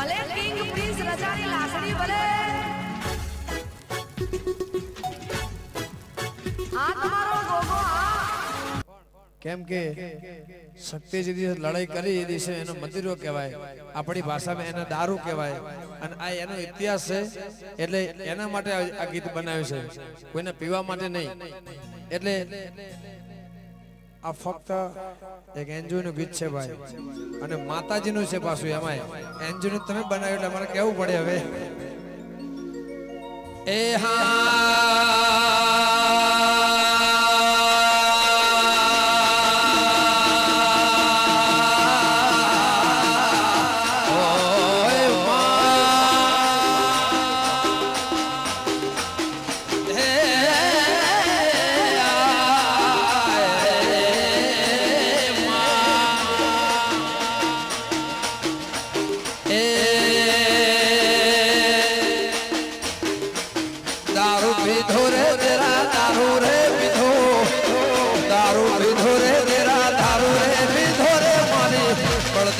ભલે king prince રજાની લાકડી ભલે આ તમારો ગોગો કેમ કે શક્તિ જે દિવસ લડાઈ કરી એ દિવસે એનો મદિરો કહેવાય, આપણી ભાષામાં એને દારૂ કહેવાય અને આ એનો ઇતિહાસ છે એટલે એના માટે આ ગીત બનાવ્યું છે, કોઈને પીવા માટે નહીં. એટલે આ ફક્ત એક એન્જોયનું ગીત છે ભાઈ અને માતાજીનું છે પાછું, એમાં એન્જોયનું તમે બનાવ્યું એટલે અમારે કેવું પડે હવે. એ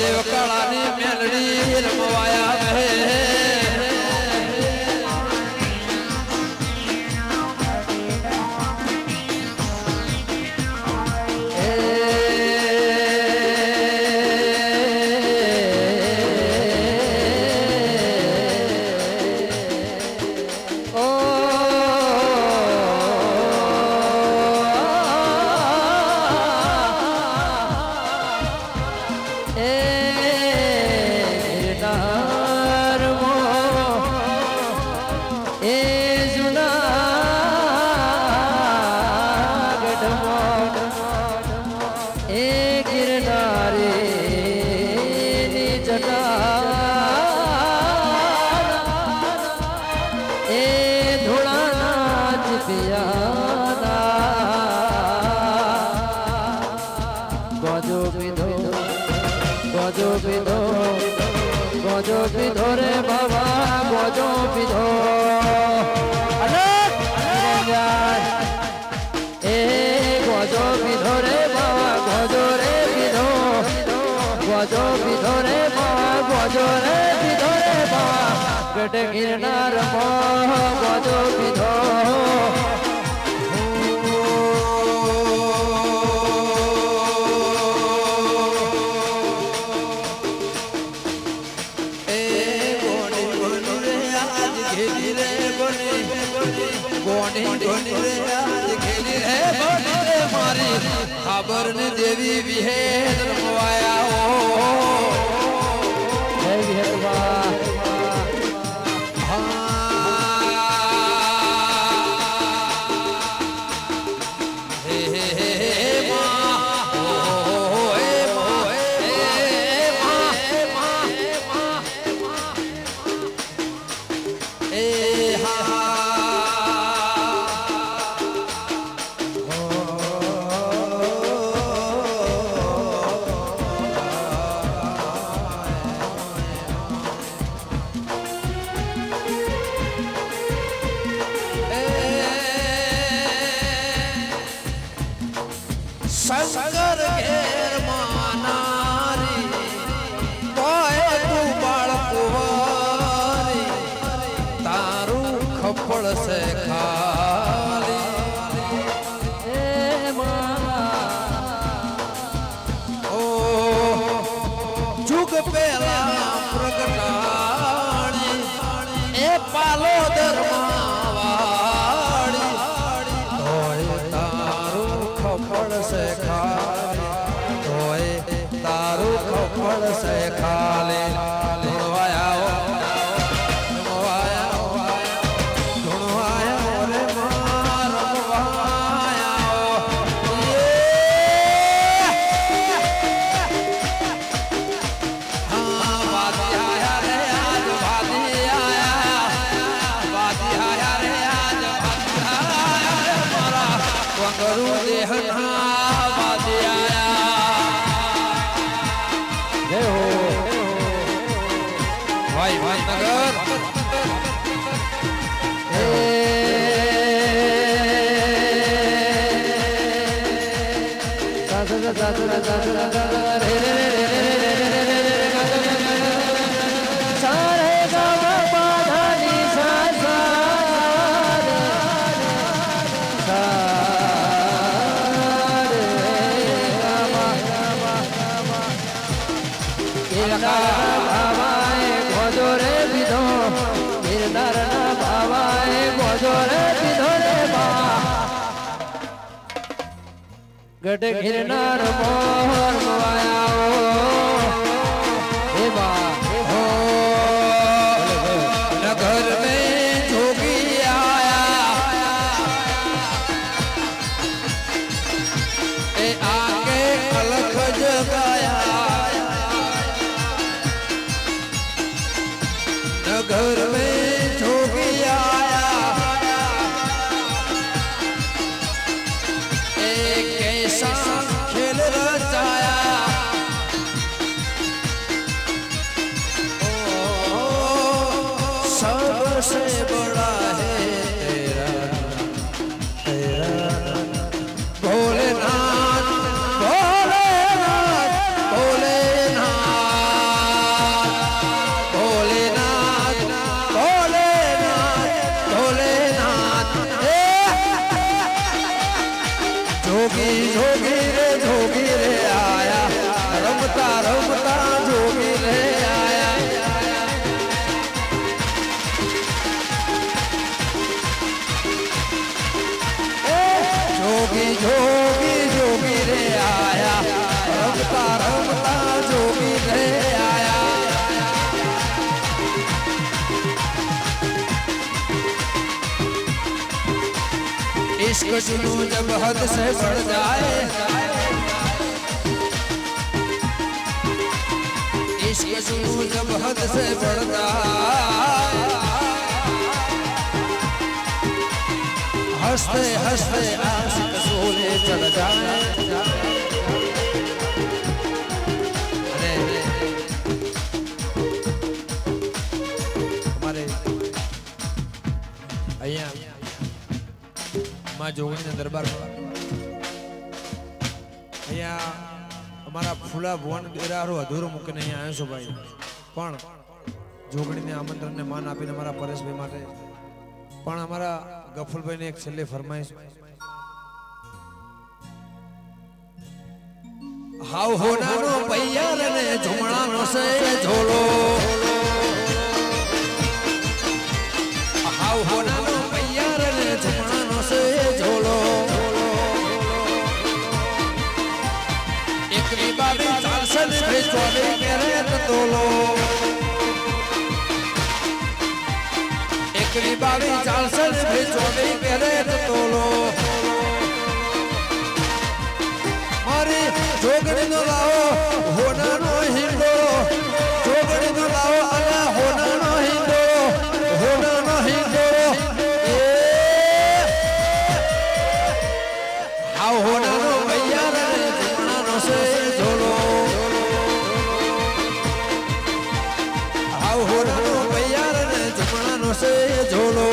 देव काळानी मेलडी रमवाया गोजो पीधो रे बाबा गोजो पीधो ए गोजो पीधो रे बाबा गोजो रे पीधो गोजो पीधो रे बाबा गोजो रे पीधो रे बाबा गट गिरनार गोजो पीधो खबर ने देवी विहेद रमवाया हो जय विहेदवा शंकर घेर मानारी तोय तू बाळ कुवारी तारू खपड़ से खाली ए माला ओ जुग पेला प्रगटाणी ए पालो दरमावाड़ी तोय तारू खपड़ से खाली तोय तारू खपड़ से खाली धुनवाया धुनवाया धुनवाया रे मार रमवाया हाँ बाती आया रे आज बाती आया बाती आया रे आज बाती आया रे मारा वंगरू देहना बाती आया जय हो भाई भाई नगर सा गिरनार बाबाए गोजो रे विधो गिरनार बाबाए गोजो रे विधो रे बा गट गिरनार मोहर मवाया हे बा हो नगर में जोगी आया ए आके अलख जगाया नगर में जोगी आया एक कैसा खेल रचाया सबसे बड़ा है तेरा तेरा भोलेनाथ भोलेनाथ भोलेनाथ भोलेनाथ भोलेनाथ भोलेनाथ जोगी जोगी रे आया रमता रमता जोगी रे आया जोगी जोगी जोगी रे आया रमता रमता जोगी रे आया इश्क जुनू जब हद से बढ़ जाए इश्क जुनू जब हद से बढ़ जाए हंसते हंसते आशिक सोने चढ़ जाए हमारे અહીંયા માં જોગણીના દરબારમાં અહીંયા અમારા ફૂલા ભુવન દેરારો અધૂરો મૂકીને અહીંયા આવ્યો છું ભાઈ પણ જોગણીને આમંત્રણને માન આપીને અમારા પરેશભાઈ માટે પણ અમારા ગફુલભાઈને એક છેલ્લે ફરમાઈશ હાવ હોનાનો પૈયાર ને ઝુમણાનો સે ઝોલો હાવ હોનાનો પૈયાર ને ઝુમણાનો સે ઝોલો એકની બાબી ચાલશે ને ભેજવાને કેરે તોલો એકની બાબી ચાલશે ને ભેજવાને કેરે તોલો મારી જોગણીનો લાવો હોનાનો હિંડોળો જોગણીનો લાવો અને હોનાનો હિંડોળો એ હાવ હોનાનો પૈયાર ને ઝુમણાનો સે ઝોલો હાવ હોનાનો પૈયાર ને ઝુમણાનો સે ઝોલો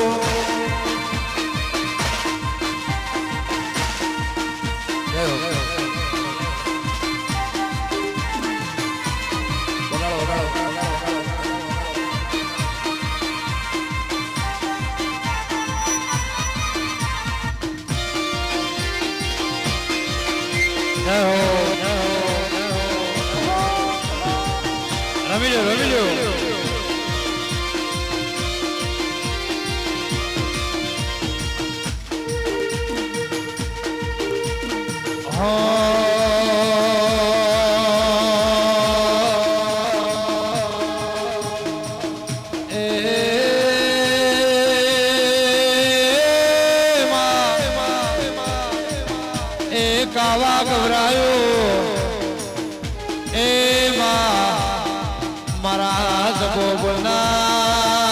રમી લો કાવા ગભરાયો એ મારા જબો બોલના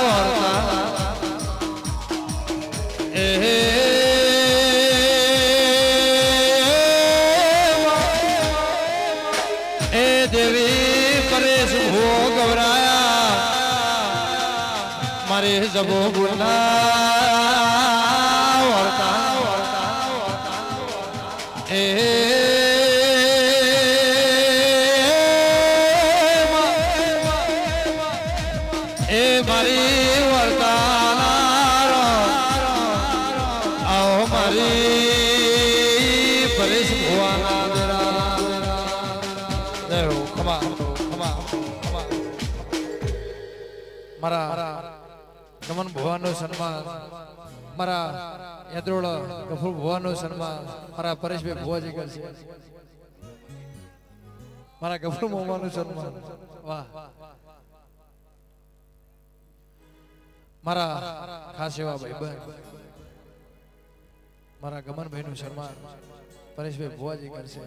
વર્તા એ દેવી પરેશ ભો ગભરાયા મારે જબો બોલના વર્તા મારી વર્તાના આવો મારી પરેશ ભુવાના દેરા ખમા મારા ગમન ભુવાનું સન્માન, મારા યદ્રોળ ગફુર ભુવાનું સન્માન મારા પરેશભાઈ ભુવાજી કરશે. મારા ગફુર મોમાનું સન્માન. વાહ. મારા ખાસ એવા ભાઈબંધ મારા ગમનભાઈ નું સન્માન પરેશભાઈ ભુવાજી કરશે.